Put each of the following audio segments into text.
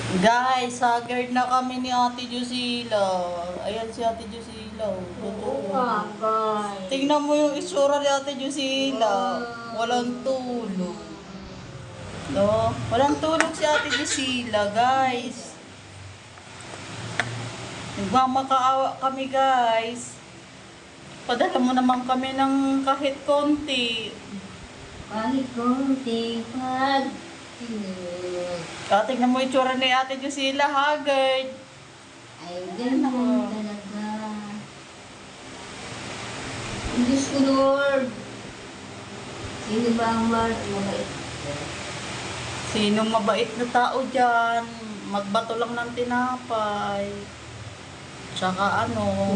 Guys, haggard na kami ni Ate Jusila. Ayan si Ate Jusila. Oo nga, guys. Tingnan mo yung itsura ni Ate Jusila. Walang tulog. No? Walang tulog si Ate Jusila, guys. Nagmamakaawa kami, guys. Padala mo naman kami ng kahit konti. Kahit konting pag Tingnan mo yung itsura ni Ate Jusila, haggard. ay ganun talaga. Diyos ko, Lord. Sino ba ang mabait? Sino mabait na tao dyan? Magbato lang ng tinapay. Tsaka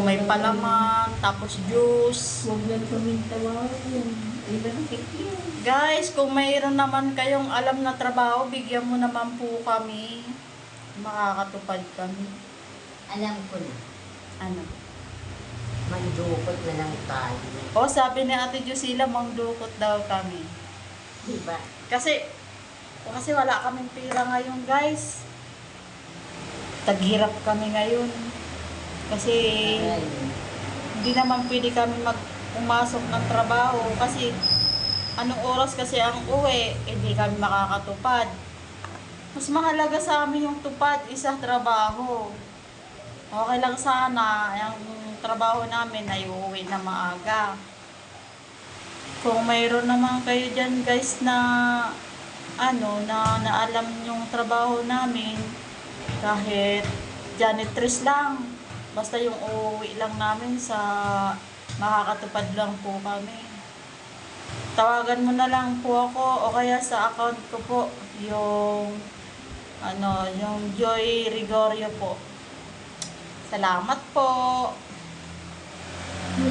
may palaman, tapos juice. Huwag lang kaming tawagin. Ay, bakit yun? Guys, kung mayroon naman kayong alam na trabaho, bigyan mo naman po kami. Makakatupad kami. Alam ko na. Ano? Mandukot na lang tayo. O, sabi ni Ate Jusila, mangdukot daw kami. Diba? Kasi wala kaming pera ngayon, guys. Taghirap kami ngayon. Kasi Ay, hindi naman pwede kami pumasok ng trabaho kasi anong oras kasi ang uwi, hindi kami makakatupad. Mas mahalaga sa amin yung tupad, isa trabaho. Okay lang sana yung trabaho namin ay uuwi na maaga. Kung mayroon naman kayo dyan guys na na alam yung trabaho namin, kahit janitress lang, basta yung uuwi lang namin sa makakatupad lang po kami. Tawagan mo na lang po ako o kaya sa account ko po yung yung Joy Rigorio po. Salamat po.